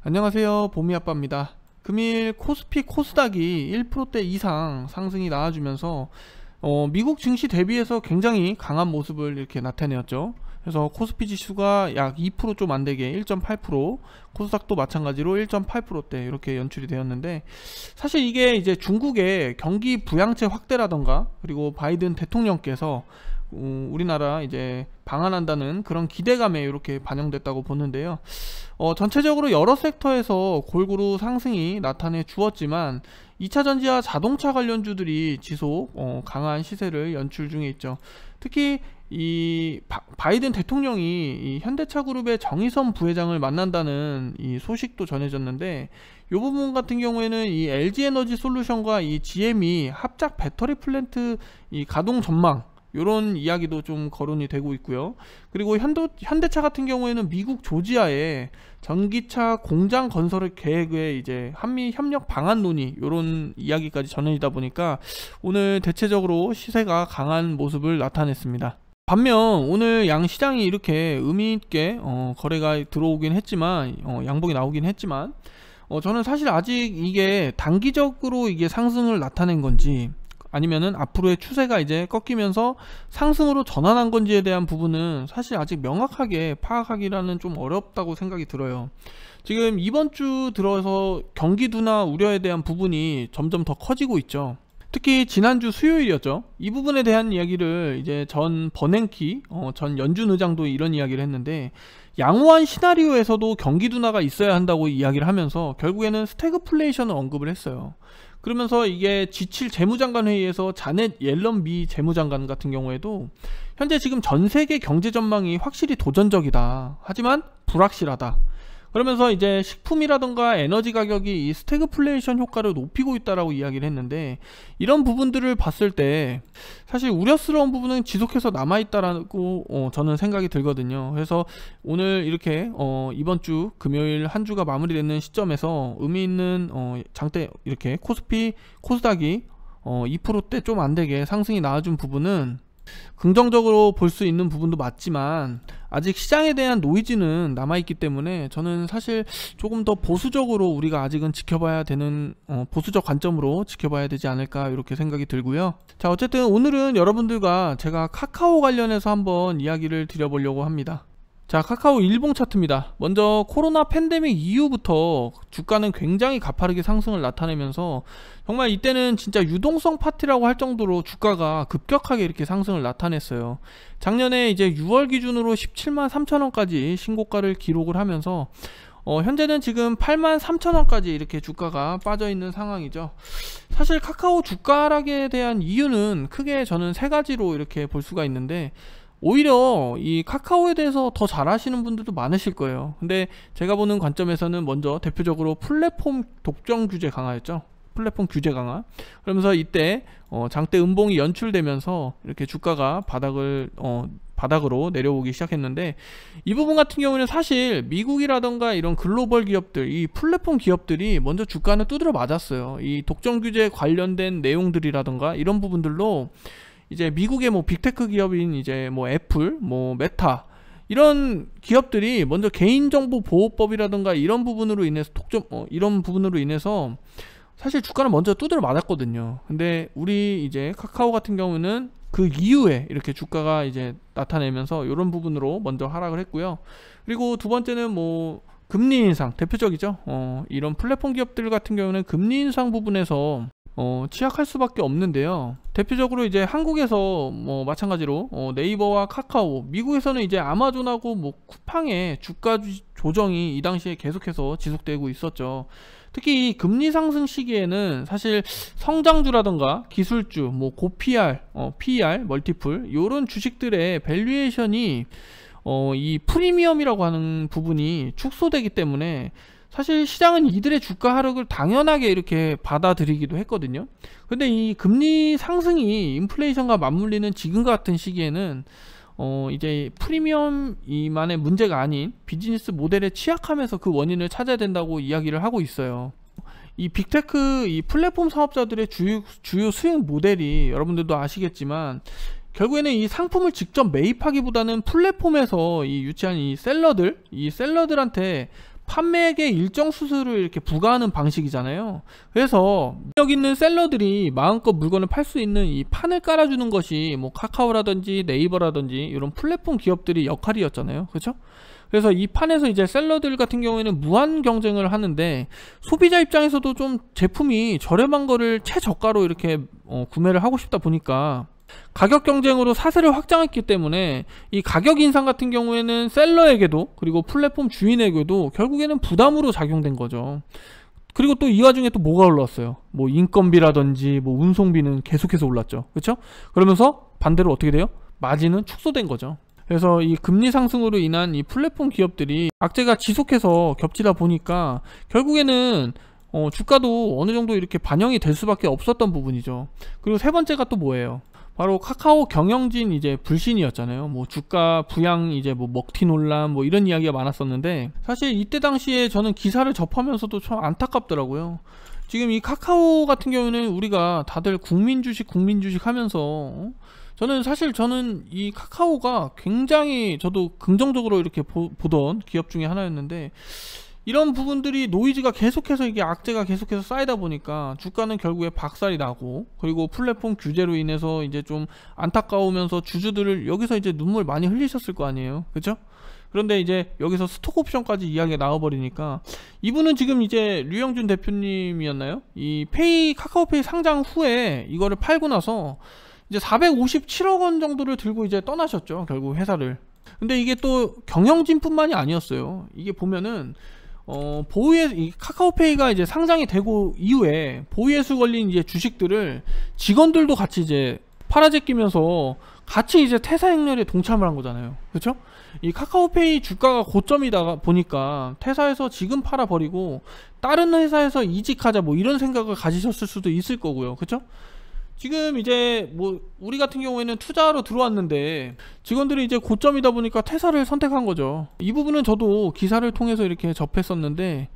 안녕하세요, 보미아빠입니다. 금일 코스피 코스닥이 1%대 이상 상승이 나와주면서 미국 증시 대비해서 굉장히 강한 모습을 이렇게 나타내었죠. 그래서 코스피 지수가 약 2% 좀 안되게 1.8%, 코스닥도 마찬가지로 1.8%대 이렇게 연출이 되었는데, 사실 이게 이제 중국의 경기 부양책 확대라던가 그리고 바이든 대통령께서 우리나라 이제 방한한다는 그런 기대감에 이렇게 반영됐다고 보는데요. 전체적으로 여러 섹터에서 골고루 상승이 나타내 주었지만 2차전지와 자동차 관련주들이 지속 강한 시세를 연출 중에 있죠. 특히 이 바이든 대통령이 이 현대차 그룹의 정의선 부회장을 만난다는 이 소식도 전해졌는데, 이 부분 같은 경우에는 이 LG에너지 솔루션과 이 GM이 합작 배터리 플랜트 이 가동 전망, 요런 이야기도 좀 거론이 되고 있고요. 그리고 현대차 같은 경우에는 미국 조지아에 전기차 공장 건설 계획에 이제 한미 협력 방안 논의, 요런 이야기까지 전해지다 보니까 오늘 대체적으로 시세가 강한 모습을 나타냈습니다. 반면 오늘 양 시장이 이렇게 의미있게 거래가 들어오긴 했지만, 양봉이 나오긴 했지만, 저는 사실 아직 이게 단기적으로 이게 상승을 나타낸 건지 아니면은 앞으로의 추세가 이제 꺾이면서 상승으로 전환한 건지에 대한 부분은 사실 아직 명확하게 파악하기라는 좀 어렵다고 생각이 들어요. 지금 이번 주 들어서 경기 둔화 우려에 대한 부분이 점점 더 커지고 있죠. 특히 지난주 수요일이었죠. 이 부분에 대한 이야기를 이제 전 버냉키 전 연준 의장도 이런 이야기를 했는데, 양호한 시나리오에서도 경기 둔화가 있어야 한다고 이야기를 하면서 결국에는 스태그플레이션을 언급을 했어요. 그러면서 이게 G7 재무장관 회의에서 자넷 옐런 미 재무장관 같은 경우에도 현재 지금 전세계 경제 전망이 확실히 도전적이다, 하지만 불확실하다, 그러면서 이제 식품이라던가 에너지 가격이 이 스태그플레이션 효과를 높이고 있다라고 이야기를 했는데, 이런 부분들을 봤을 때 사실 우려스러운 부분은 지속해서 남아있다라고 저는 생각이 들거든요. 그래서 오늘 이렇게 이번 주 금요일 한 주가 마무리되는 시점에서 의미있는 장대 이렇게 코스피 코스닥이 2%대 좀 안되게 상승이 나와준 부분은 긍정적으로 볼 수 있는 부분도 맞지만, 아직 시장에 대한 노이즈는 남아있기 때문에 저는 사실 조금 더 보수적으로 우리가 아직은 지켜봐야 되는, 보수적 관점으로 지켜봐야 되지 않을까 이렇게 생각이 들고요. 자, 어쨌든 오늘은 여러분들과 제가 카카오 관련해서 한번 이야기를 드려보려고 합니다. 자, 카카오 일봉 차트입니다. 먼저 코로나 팬데믹 이후부터 주가는 굉장히 가파르게 상승을 나타내면서 정말 이때는 진짜 유동성 파티라고 할 정도로 주가가 급격하게 이렇게 상승을 나타냈어요. 작년에 이제 6월 기준으로 17만 3천원까지 신고가를 기록을 하면서 현재는 지금 8만 3천원까지 이렇게 주가가 빠져있는 상황이죠. 사실 카카오 주가 하락에 대한 이유는 크게 저는 세 가지로 이렇게 볼 수가 있는데, 오히려 이 카카오에 대해서 더 잘 아시는 분들도 많으실 거예요. 근데 제가 보는 관점에서는 먼저 대표적으로 플랫폼 독점 규제 강화였죠. 플랫폼 규제 강화. 그러면서 이때 장대 음봉이 연출되면서 이렇게 주가가 바닥으로 내려오기 시작했는데, 이 부분 같은 경우는 사실 미국이라던가 이런 글로벌 기업들, 이 플랫폼 기업들이 먼저 주가는 두드려 맞았어요. 이 독점 규제 관련된 내용들이라던가 이런 부분들로 이제 미국의 뭐 빅테크 기업인 이제 뭐 애플, 뭐 메타, 이런 기업들이 먼저 개인정보 보호법이라든가 이런 부분으로 인해서 이런 부분으로 인해서 사실 주가는 먼저 두드려 맞았거든요. 근데 우리 이제 카카오 같은 경우는 그 이후에 이렇게 주가가 이제 나타내면서 이런 부분으로 먼저 하락을 했고요. 그리고 두 번째는 뭐 금리 인상, 대표적이죠. 이런 플랫폼 기업들 같은 경우는 금리 인상 부분에서 취약할 수밖에 없는데요. 대표적으로 이제 한국에서 뭐 마찬가지로 네이버와 카카오, 미국에서는 이제 아마존하고 뭐 쿠팡의 주가 조정이 이 당시에 계속해서 지속되고 있었죠. 특히 이 금리 상승 시기에는 사실 성장주라던가 기술주, 뭐 고PR, PER, 멀티플, 요런 주식들의 밸류에이션이 이 프리미엄이라고 하는 부분이 축소되기 때문에 사실 시장은 이들의 주가 하락을 당연하게 이렇게 받아들이기도 했거든요. 근데 이 금리 상승이 인플레이션과 맞물리는 지금 같은 시기에는 이제 프리미엄이만의 문제가 아닌 비즈니스 모델에 취약하면서 그 원인을 찾아야 된다고 이야기를 하고 있어요. 이 빅테크, 이 플랫폼 사업자들의 주요 수익 모델이 여러분들도 아시겠지만, 결국에는 이 상품을 직접 매입하기보다는 플랫폼에서 이 유치한 이 셀러들한테 판매액의 일정 수수료를 이렇게 부과하는 방식이잖아요. 그래서 여기 있는 셀러들이 마음껏 물건을 팔 수 있는 이 판을 깔아주는 것이 뭐 카카오라든지 네이버라든지 이런 플랫폼 기업들이 역할이었잖아요. 그렇죠? 그래서 이 판에서 이제 셀러들 같은 경우에는 무한 경쟁을 하는데, 소비자 입장에서도 좀 제품이 저렴한 거를 최저가로 이렇게 구매를 하고 싶다 보니까 가격 경쟁으로 사세를 확장했기 때문에 이 가격 인상 같은 경우에는 셀러에게도 그리고 플랫폼 주인에게도 결국에는 부담으로 작용된 거죠. 그리고 또 이 와중에 또 뭐가 올랐어요? 뭐 인건비라든지 뭐 운송비는 계속해서 올랐죠. 그렇죠? 그러면서 반대로 어떻게 돼요? 마진은 축소된 거죠. 그래서 이 금리 상승으로 인한 이 플랫폼 기업들이 악재가 지속해서 겹치다 보니까 결국에는 주가도 어느 정도 이렇게 반영이 될 수밖에 없었던 부분이죠. 그리고 세 번째가 또 뭐예요? 바로 카카오 경영진 이제 불신이었잖아요. 뭐 주가 부양 이제 뭐 먹튀 논란 뭐 이런 이야기가 많았었는데, 사실 이때 당시에 저는 기사를 접하면서도 참 안타깝더라고요. 지금 이 카카오 같은 경우는 우리가 다들 국민 주식 하면서 저는 이 카카오가 굉장히 저도 긍정적으로 이렇게 보던 기업 중에 하나였는데, 이런 부분들이 노이즈가 계속해서 이게 악재가 계속해서 쌓이다 보니까 주가는 결국에 박살이 나고, 그리고 플랫폼 규제로 인해서 이제 좀 안타까우면서 주주들을 여기서 이제 눈물 많이 흘리셨을 거 아니에요. 그죠? 그런데 이제 여기서 스톡 옵션까지 이야기가 나와버리니까, 이분은 지금 이제 류영준 대표님이었나요? 이 카카오페이 상장 후에 이거를 팔고 나서 이제 457억 원 정도를 들고 이제 떠나셨죠, 결국 회사를. 근데 이게 또 경영진뿐만이 아니었어요. 이게 보면은 이 카카오페이가 이제 상장이 되고 이후에 보유예수 걸린 이제 주식들을 직원들도 같이 이제 팔아제끼면서 같이 이제 퇴사 행렬에 동참을 한 거잖아요. 그렇죠? 이 카카오페이 주가가 고점이다 보니까 퇴사해서 지금 팔아버리고 다른 회사에서 이직하자 뭐 이런 생각을 가지셨을 수도 있을 거고요. 그렇죠? 지금 이제 뭐 우리 같은 경우에는 투자하러 들어왔는데 직원들이 이제 고점이다 보니까 퇴사를 선택한 거죠. 이 부분은 저도 기사를 통해서 이렇게 접했었는데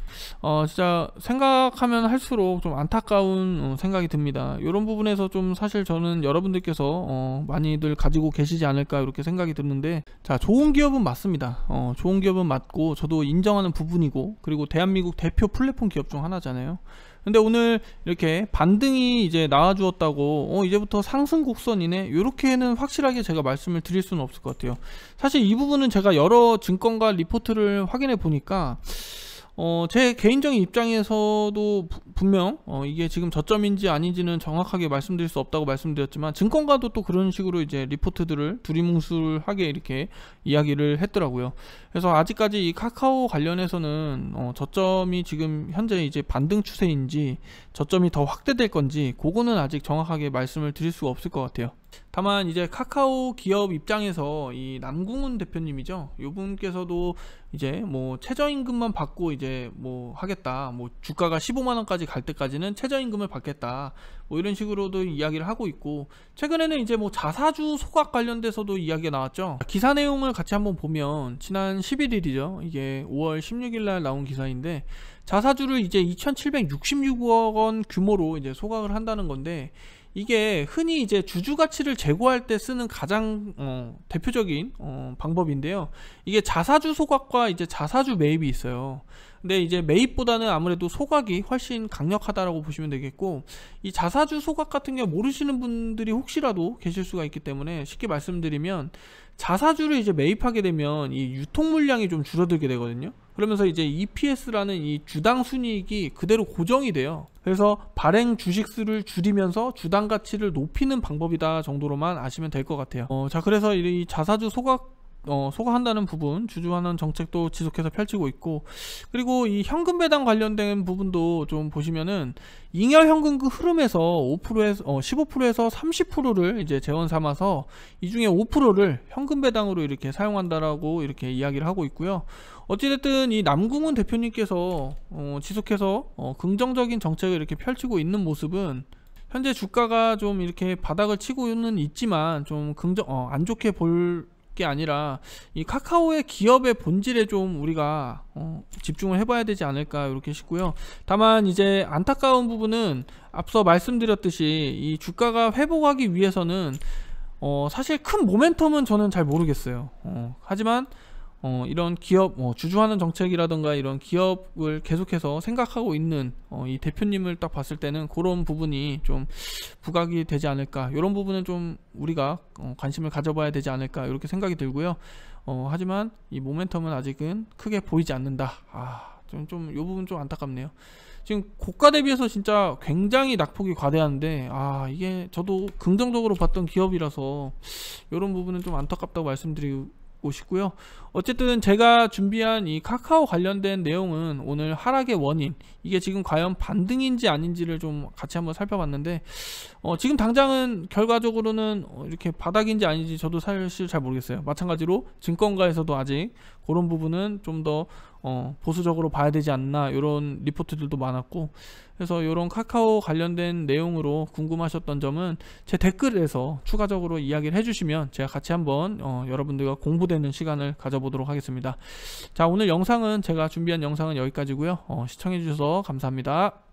진짜 생각하면 할수록 좀 안타까운 생각이 듭니다. 이런 부분에서 좀 사실 저는 여러분들께서 많이들 가지고 계시지 않을까 이렇게 생각이 드는데, 자, 좋은 기업은 맞습니다. 좋은 기업은 맞고 저도 인정하는 부분이고, 그리고 대한민국 대표 플랫폼 기업 중 하나잖아요. 근데 오늘 이렇게 반등이 이제 나와주었다고 이제부터 상승 곡선이네, 이렇게는 확실하게 제가 말씀을 드릴 수는 없을 것 같아요. 사실 이 부분은 제가 여러 증권가 리포트를 확인해 보니까 제 개인적인 입장에서도 분명 이게 지금 저점인지 아닌지는 정확하게 말씀드릴 수 없다고 말씀드렸지만, 증권가도 또 그런 식으로 이제 리포트들을 두리뭉술하게 이렇게 이야기를 했더라고요. 그래서 아직까지 이 카카오 관련해서는 저점이 지금 현재 이제 반등 추세인지 저점이 더 확대될 건지 그거는 아직 정확하게 말씀을 드릴 수가 없을 것 같아요. 다만 이제 카카오 기업 입장에서 이 남궁훈 대표님이죠, 이분께서도 이제 뭐 최저임금만 받고 이제 뭐 하겠다, 뭐 주가가 15만원까지 갈 때까지는 최저임금을 받겠다, 뭐 이런 식으로도 이야기를 하고 있고, 최근에는 이제 뭐 자사주 소각 관련돼서도 이야기가 나왔죠. 기사 내용을 같이 한번 보면 지난 11일이죠 이게 5월 16일날 나온 기사인데, 자사주를 이제 2766억 원 규모로 이제 소각을 한다는 건데, 이게 흔히 이제 주주 가치를 제고할 때 쓰는 가장 대표적인 방법인데요. 이게 자사주 소각과 이제 자사주 매입이 있어요. 근데 이제 매입보다는 아무래도 소각이 훨씬 강력하다라고 보시면 되겠고, 이 자사주 소각 같은 경우 모르시는 분들이 혹시라도 계실 수가 있기 때문에 쉽게 말씀드리면, 자사주를 이제 매입하게 되면 이 유통 물량이 좀 줄어들게 되거든요. 그러면서 이제 EPS라는 이 주당 순이익이 그대로 고정이 돼요. 그래서 발행 주식수를 줄이면서 주당 가치를 높이는 방법이다 정도로만 아시면 될 것 같아요. 자, 그래서 이 자사주 소각한다는 부분, 주주환원 정책도 지속해서 펼치고 있고, 그리고 이 현금 배당 관련된 부분도 좀 보시면은 잉여 현금그 흐름에서 15%에서 30%를 이제 재원 삼아서 이 중에 5%를 현금 배당으로 이렇게 사용한다라고 이렇게 이야기를 하고 있고요. 어찌됐든 이 남궁훈 대표님께서 지속해서 긍정적인 정책을 이렇게 펼치고 있는 모습은, 현재 주가가 좀 이렇게 바닥을 치고는 있지만 좀 안 좋게 볼 게 아니라 이 카카오의 기업의 본질에 좀 우리가 집중을 해봐야 되지 않을까 이렇게 싶고요. 다만 이제 안타까운 부분은 앞서 말씀드렸듯이 이 주가가 회복하기 위해서는 사실 큰 모멘텀은 저는 잘 모르겠어요. 하지만 이런 기업 주주환원 정책이라던가 이런 기업을 계속해서 생각하고 있는 이 대표님을 딱 봤을 때는 그런 부분이 좀 부각이 되지 않을까, 이런 부분은 좀 우리가 관심을 가져봐야 되지 않을까 이렇게 생각이 들고요. 하지만 이 모멘텀은 아직은 크게 보이지 않는다. 좀 이 부분 좀 안타깝네요. 지금 고가 대비해서 진짜 굉장히 낙폭이 과대한데, 이게 저도 긍정적으로 봤던 기업이라서 이런 부분은 좀 안타깝다고 말씀드리고 싶고요. 어쨌든 제가 준비한 이 카카오 관련된 내용은 오늘 하락의 원인, 이게 지금 과연 반등인지 아닌지를 좀 같이 한번 살펴봤는데, 지금 당장은 결과적으로는 이렇게 바닥인지 아닌지 저도 사실 잘 모르겠어요. 마찬가지로 증권가에서도 아직 그런 부분은 좀 더 보수적으로 봐야 되지 않나, 이런 리포트들도 많았고, 그래서 이런 카카오 관련된 내용으로 궁금하셨던 점은 제 댓글에서 추가적으로 이야기를 해주시면 제가 같이 한번 여러분들과 공부되는 시간을 가져보도록 하겠습니다. 자, 오늘 영상은 제가 준비한 영상은 여기까지고요. 시청해주셔서 감사합니다.